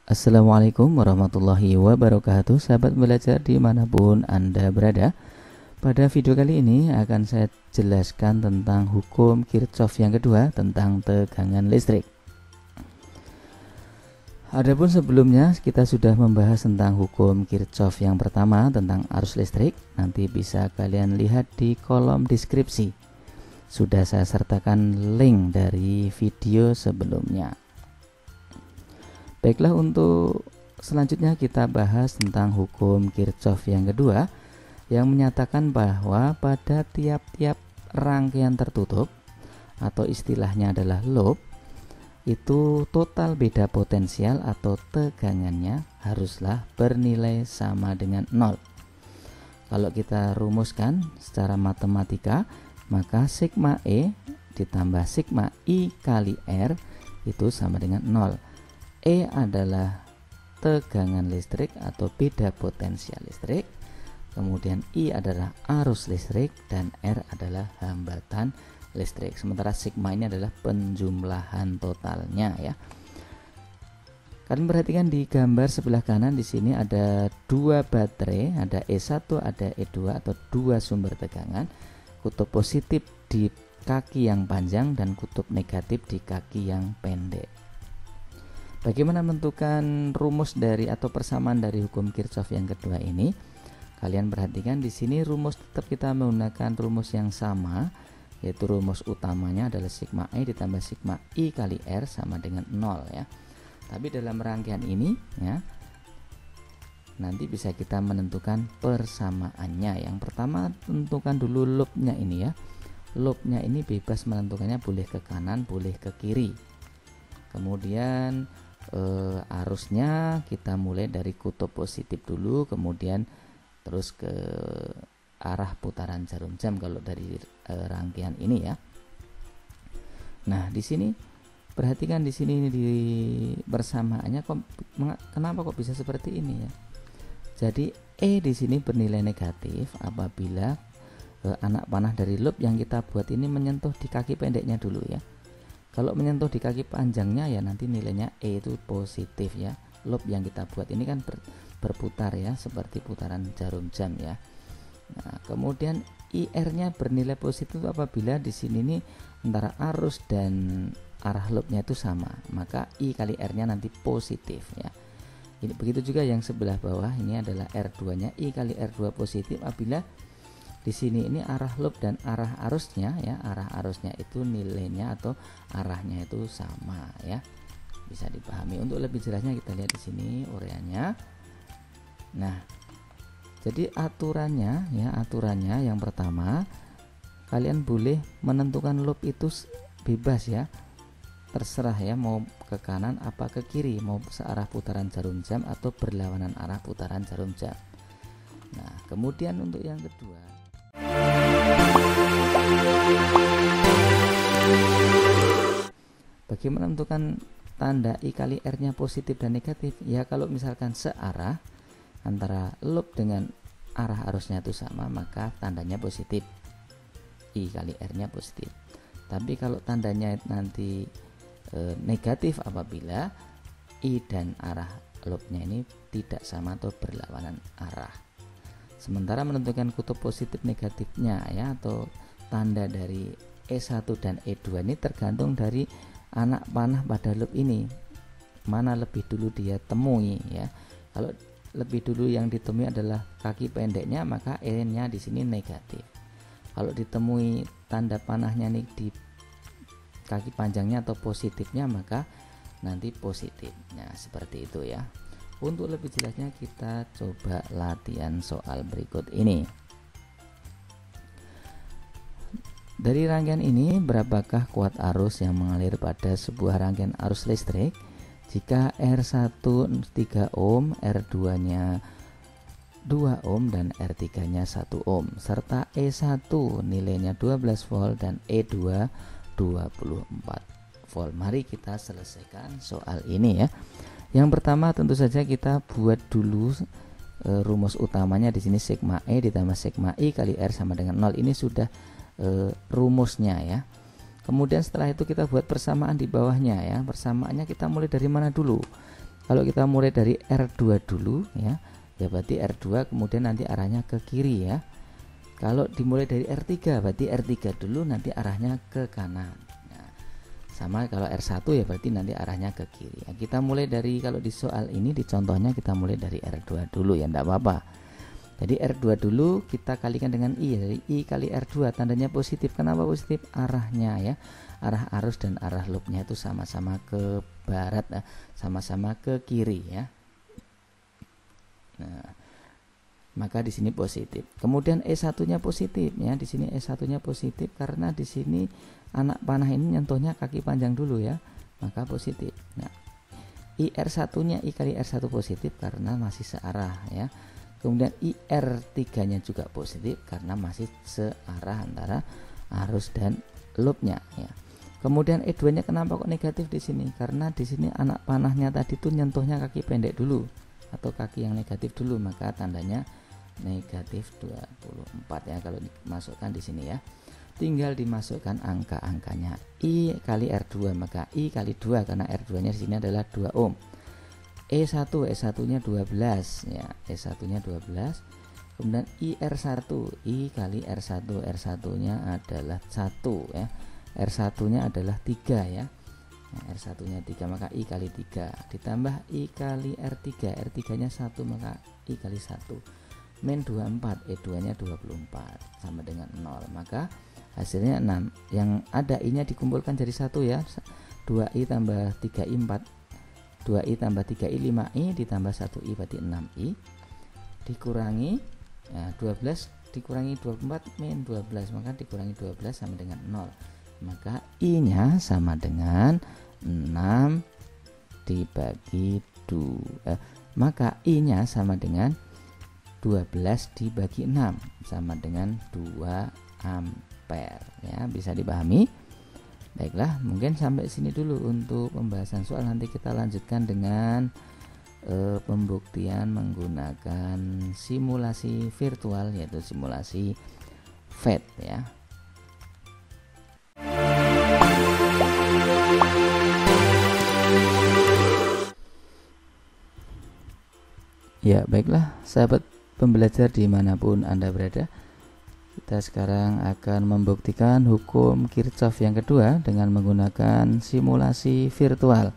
Assalamualaikum warahmatullahi wabarakatuh. Sahabat belajar dimanapun Anda berada. Pada video kali ini akan saya jelaskan tentang hukum Kirchhoff yang kedua tentang tegangan listrik. Adapun sebelumnya kita sudah membahas tentang hukum Kirchhoff yang pertama tentang arus listrik. Nanti bisa kalian lihat di kolom deskripsi. Sudah saya sertakan link dari video sebelumnya. Baiklah, untuk selanjutnya kita bahas tentang hukum Kirchhoff yang kedua yang menyatakan bahwa pada tiap-tiap rangkaian tertutup atau istilahnya adalah loop, itu total beda potensial atau tegangannya haruslah bernilai sama dengan 0. Kalau kita rumuskan secara matematika, maka sigma E ditambah sigma I kali R itu sama dengan 0. E adalah tegangan listrik atau beda potensial listrik, kemudian I adalah arus listrik, dan R adalah hambatan listrik. Sementara sigma ini adalah penjumlahan totalnya ya. Kalian perhatikan di gambar sebelah kanan di sini ada dua baterai, ada E1, ada E2 atau dua sumber tegangan. Kutub positif di kaki yang panjang dan kutub negatif di kaki yang pendek. Bagaimana menentukan rumus dari atau persamaan dari hukum Kirchhoff yang kedua ini? Kalian perhatikan di sini rumus tetap kita menggunakan rumus yang sama, yaitu rumus utamanya adalah sigma E ditambah sigma I kali R sama dengan 0 ya. Tapi dalam rangkaian ini ya, nanti bisa kita menentukan persamaannya. Yang pertama tentukan dulu loopnya ini ya. Loopnya ini bebas menentukannya, boleh ke kanan, boleh ke kiri. Kemudian arusnya kita mulai dari kutub positif dulu, kemudian terus ke arah putaran jarum jam kalau dari rangkaian ini ya. Nah, di sini perhatikan di sini di persamaannya kenapa kok bisa seperti ini ya. Jadi E di sini bernilai negatif apabila anak panah dari loop yang kita buat ini menyentuh di kaki pendeknya dulu ya. Kalau menyentuh di kaki panjangnya ya nanti nilainya E itu positif ya. Loop yang kita buat ini kan berputar ya, seperti putaran jarum jam ya. Nah, kemudian IR-nya bernilai positif apabila di sini nih antara arus dan arah loopnya itu sama, maka I kali R-nya nanti positif ya. Ini begitu juga yang sebelah bawah, ini adalah R2-nya, I kali R2 positif apabila di sini ini arah loop dan arah arusnya ya, arah arusnya itu nilainya atau arahnya itu sama ya. Bisa dipahami. Untuk lebih jelasnya kita lihat di sini uraiannya. Nah, jadi aturannya ya, aturannya yang pertama kalian boleh menentukan loop itu bebas ya. Terserah ya, mau ke kanan apa ke kiri, mau searah putaran jarum jam atau berlawanan arah putaran jarum jam. Nah, kemudian untuk yang kedua, bagaimana menentukan tanda I kali R-nya positif dan negatif? Ya kalau misalkan searah antara loop dengan arah arusnya itu sama, maka tandanya positif. I kali R-nya positif. Tapi kalau tandanya nanti negatif apabila I dan arah loopnya ini tidak sama atau berlawanan arah. Sementara menentukan kutub positif negatifnya ya, atau tanda dari E1 dan E2 ini tergantung dari anak panah pada loop ini, mana lebih dulu dia temui ya. Kalau lebih dulu yang ditemui adalah kaki pendeknya, maka E-nya di sini negatif. Kalau ditemui tanda panahnya nih di kaki panjangnya atau positifnya, maka nanti positif. Nah, seperti itu ya. Untuk lebih jelasnya kita coba latihan soal berikut ini. Dari rangkaian ini, berapakah kuat arus yang mengalir pada sebuah rangkaian arus listrik jika R1 3 ohm, R2-nya 2 ohm dan R3-nya 1 ohm, serta E1 nilainya 12 volt dan E2 24 volt. Mari kita selesaikan soal ini ya. Yang pertama tentu saja kita buat dulu rumus utamanya di sini sigma E ditambah sigma I kali R sama dengan 0. Ini sudah rumusnya ya. Kemudian setelah itu kita buat persamaan di bawahnya ya. Persamaannya kita mulai dari mana dulu? Kalau kita mulai dari R2 dulu ya berarti R2 kemudian nanti arahnya ke kiri ya. Kalau dimulai dari R3 berarti R3 dulu nanti arahnya ke kanan. Nah, sama kalau R1 ya berarti nanti arahnya ke kiri. Ya, kita mulai dari, kalau di soal ini di contohnya kita mulai dari R2 dulu ya, enggak apa-apa. Jadi R2 dulu kita kalikan dengan I, jadi I kali R2 tandanya positif. Kenapa positif? Arahnya ya, arah arus dan arah loopnya itu sama-sama ke barat, sama-sama ke kiri ya. Nah, maka di sini positif. Kemudian E1-nya positif ya. Di sini E1-nya positif karena di sini anak panah ini nyentuhnya kaki panjang dulu ya. Maka positif. Nah, IR1-nya I kali R1 positif karena masih searah ya. Kemudian IR3-nya juga positif karena masih searah antara arus dan loopnya ya. Kemudian E2-nya kenapa kok negatif di sini? Karena di sini anak panahnya tadi tuh nyentuhnya kaki pendek dulu atau kaki yang negatif dulu, maka tandanya negatif 24 ya kalau dimasukkan di sini ya. Tinggal dimasukkan angka-angkanya. I kali R2 maka I kali 2 karena R2-nya di sini adalah 2 ohm. E1-nya 12 ya, E1-nya 12. Kemudian IR1, I kali R1, R1-nya adalah 1 ya. R1-nya adalah 3 ya. Nah, R1-nya 3 maka I kali 3 ditambah I kali R3, R3-nya 1 maka I kali 1 min 24, E2-nya 24 sama dengan 0, maka hasilnya 6. Yang ada I-nya dikumpulkan jadi 1 ya. 2I tambah 3I 4, 2I tambah 3I 5I ditambah 1I berarti 6I dikurangi ya, 12 dikurangi 24 min 12 maka dikurangi 12 sama dengan 0, maka I-nya sama dengan 6 dibagi 2 maka I-nya sama dengan 12 dibagi 6 sama dengan 2 ampere ya, bisa dipahami. Baiklah, mungkin sampai sini dulu untuk pembahasan soal. Nanti kita lanjutkan dengan pembuktian menggunakan simulasi virtual yaitu simulasi FET ya. Ya baiklah sahabat pembelajar dimanapun Anda berada, kita sekarang akan membuktikan hukum Kirchhoff yang kedua dengan menggunakan simulasi virtual.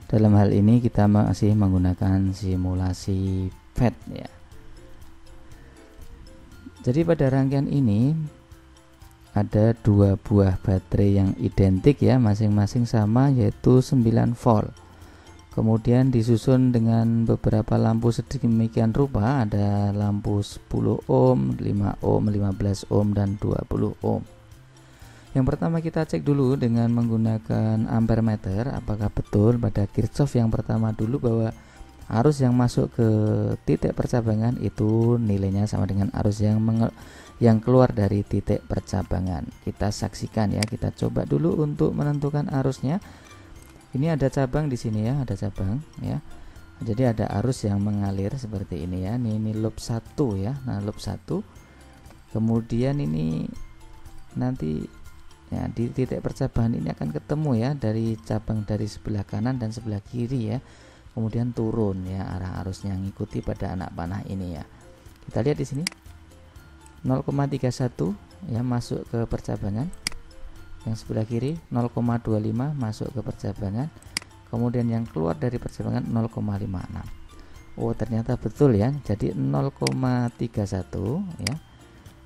Dalam hal ini kita masih menggunakan simulasi FET ya. Jadi pada rangkaian ini ada dua buah baterai yang identik ya, masing-masing sama yaitu 9 volt. Kemudian disusun dengan beberapa lampu sedemikian rupa, ada lampu 10 ohm, 5 ohm, 15 ohm dan 20 ohm. Yang pertama kita cek dulu dengan menggunakan ampere meter apakah betul pada Kirchhoff yang pertama dulu bahwa arus yang masuk ke titik percabangan itu nilainya sama dengan arus yang keluar dari titik percabangan. Kita saksikan ya, kita coba dulu untuk menentukan arusnya. Ini ada cabang di sini ya, ada cabang ya. Jadi ada arus yang mengalir seperti ini ya. Ini loop 1 ya. Nah, loop 1. Kemudian ini nanti ya di titik percabangan ini akan ketemu ya dari cabang dari sebelah kanan dan sebelah kiri ya. Kemudian turun ya arah arusnya mengikuti pada anak panah ini ya. Kita lihat di sini 0,31 ya masuk ke percabangan. Yang sebelah kiri 0,25 masuk ke percabangan, kemudian yang keluar dari percabangan 0,56. Oh ternyata betul ya, jadi 0,31 ya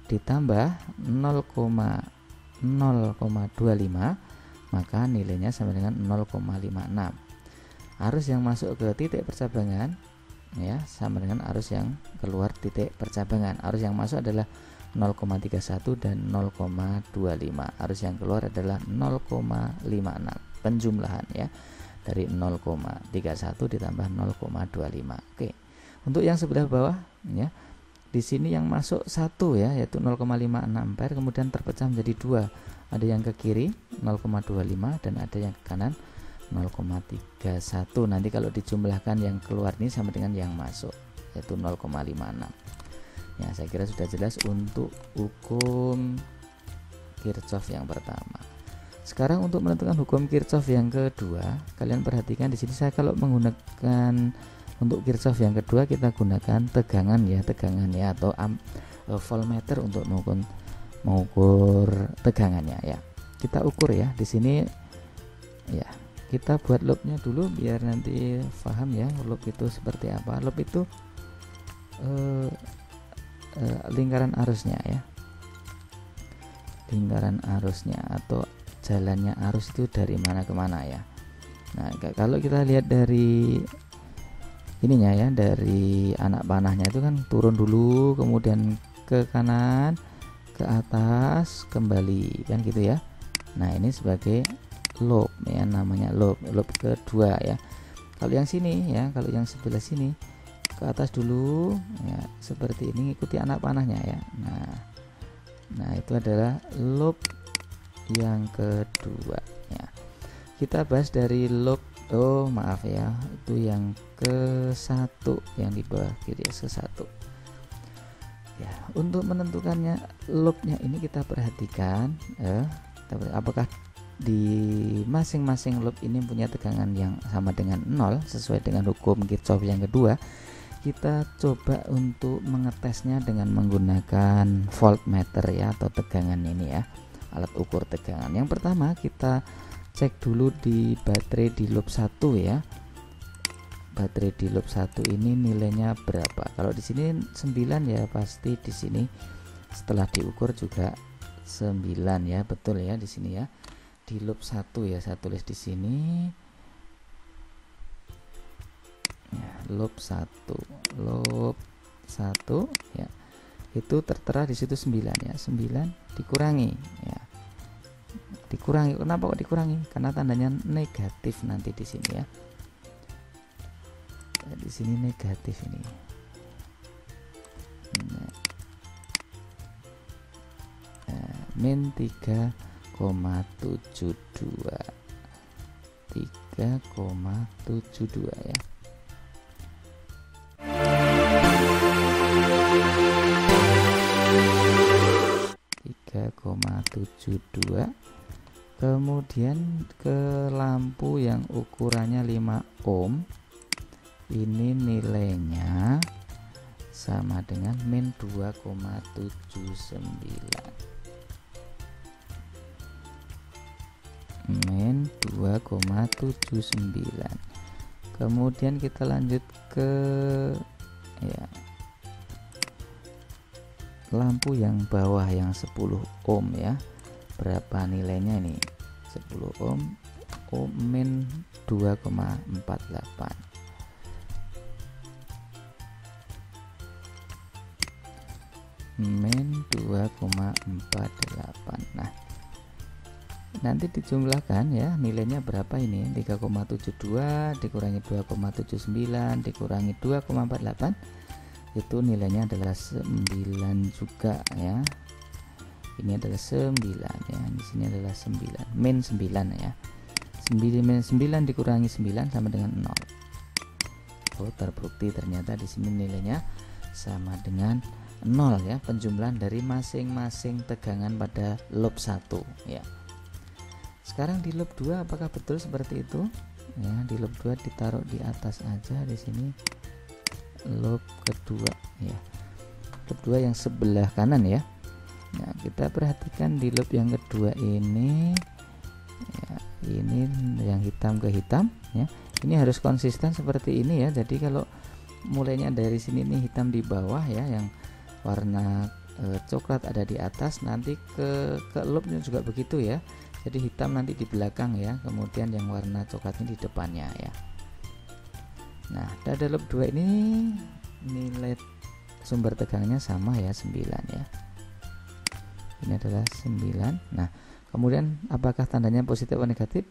ditambah 0,25 maka nilainya sama dengan 0,56. Arus yang masuk ke titik percabangan ya sama dengan arus yang keluar titik percabangan. Arus yang masuk adalah 0,31 dan 0,25. Arus yang keluar adalah 0,56. Penjumlahan ya dari 0,31 ditambah 0,25. Oke. Untuk yang sebelah bawah ya. Di sini yang masuk 1 ya yaitu 0,56 ampere kemudian terpecah menjadi 2. Ada yang ke kiri 0,25 dan ada yang ke kanan 0,31. Nanti kalau dijumlahkan yang keluar ini sama dengan yang masuk yaitu 0,56. Ya, saya kira sudah jelas untuk hukum Kirchhoff yang pertama. Sekarang untuk menentukan hukum Kirchhoff yang kedua, kalian perhatikan di sini saya kalau menggunakan untuk Kirchhoff yang kedua kita gunakan tegangan ya atau voltmeter untuk mengukur tegangannya ya. Kita ukur ya di sini ya. Kita buat loopnya dulu biar nanti paham ya loop itu seperti apa. Loop itu lingkaran arusnya ya. Lingkaran arusnya atau jalannya arus itu dari mana ke mana ya. Nah, kalau kita lihat dari ininya ya, dari anak panahnya itu kan turun dulu, kemudian ke kanan, ke atas, kembali kan gitu ya. Nah, ini sebagai loop ya, namanya loop kedua ya. Kalau yang sini ya, kalau yang sebelah sini ke atas dulu ya, seperti ini, ikuti anak panahnya ya. Nah, itu adalah loop yang kedua ya. Kita bahas dari loop maaf ya, itu yang ke satu yang di bawah kiri ke satu ya. Untuk menentukannya loopnya ini kita perhatikan apakah di masing-masing loop ini punya tegangan yang sama dengan 0 sesuai dengan hukum Kirchhoff yang kedua. Kita coba untuk mengetesnya dengan menggunakan voltmeter ya, atau tegangan ini ya, alat ukur tegangan. Yang pertama kita cek dulu di baterai di loop 1 ya. Baterai di loop 1 ini nilainya berapa? Kalau di sini 9 ya, pasti di sini setelah diukur juga 9 ya, betul ya di sini ya. Di loop 1 ya, saya tulis di sini ya, loop 1 ya. Itu tertera di situ 9 ya. 9 dikurangi ya. Dikurangi. Kenapa kok dikurangi? Karena tandanya negatif nanti di sini ya. Di sini negatif ini. Min 3,72 ya. Kemudian ke lampu yang ukurannya 5 ohm ini nilainya sama dengan min 2,79 min 2,79. Kemudian kita lanjut ke ya, lampu yang bawah yang 10 ohm ya. Berapa nilainya ini? 10 ohm min 2,48 min 2,48. Nah, nanti dijumlahkan ya, nilainya berapa ini? 3,72 dikurangi 2,79 dikurangi 2,48, itu nilainya adalah 9 juga ya. Ini adalah 9 ya, di sini adalah 9 min 9 ya. 9 dikurangi 9 sama dengan 0. Oh, terbukti ternyata di sini nilainya sama dengan 0 ya, penjumlahan dari masing-masing tegangan pada loop 1 ya. Sekarang di loop 2 apakah betul seperti itu? Ya, di loop 2 ditaruh di atas aja di sini. Loop kedua ya. Loop 2 yang sebelah kanan ya. Nah, kita perhatikan di loop yang kedua ini ya, ini yang hitam ke hitam ya. Ini harus konsisten seperti ini ya. Jadi kalau mulainya dari sini nih hitam di bawah ya, yang warna coklat ada di atas, nanti ke loopnya juga begitu ya. Jadi hitam nanti di belakang ya, kemudian yang warna coklat ini di depannya ya. Nah, pada loop 2 ini nilai sumber tegangannya sama ya, 9 ya. Ini adalah 9. Nah, kemudian apakah tandanya positif atau negatif?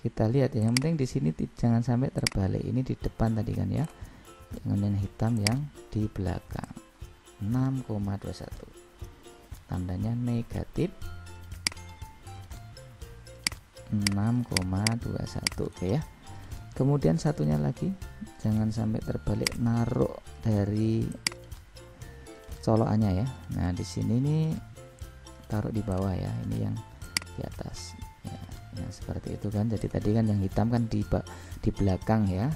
Kita lihat ya. Yang penting di sini jangan sampai terbalik. Ini di depan tadi kan ya. Dengan hitam yang di belakang. 6,21. Tandanya negatif. 6,21 oke ya. Kemudian satunya lagi, jangan sampai terbalik, naruh dari colokannya ya. Nah, di sini nih taruh di bawah ya, ini yang di atas ya. seperti itu kan. Jadi tadi kan yang hitam kan di belakang ya,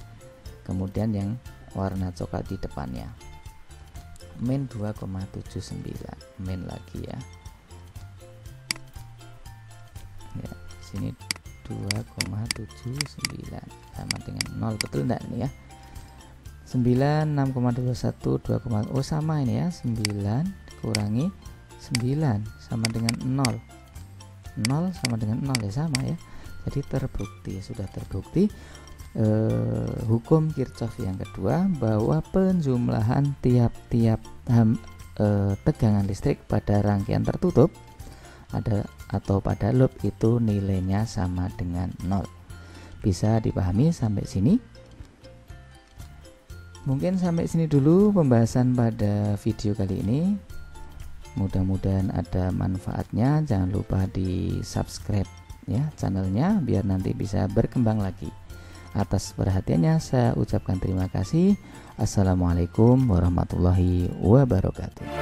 kemudian yang warna coklat di depannya. Min 2,79, min lagi ya. Ya, sini 2,79 sama dengan 0, betul enggak nih ya? 9 6,21 2, oh sama ini ya, 9 kurangi 9 sama dengan 0 sama dengan 0 ya, sama ya. Jadi terbukti, sudah terbukti hukum Kirchhoff yang kedua, bahwa penjumlahan tiap-tiap tegangan listrik pada rangkaian tertutup atau pada loop itu nilainya sama dengan 0. Bisa dipahami sampai sini? Mungkin sampai sini dulu pembahasan pada video kali ini. Mudah-mudahan ada manfaatnya. Jangan lupa di subscribe ya channelnya biar nanti bisa berkembang lagi. Atas perhatiannya saya ucapkan terima kasih. Assalamualaikum warahmatullahi wabarakatuh.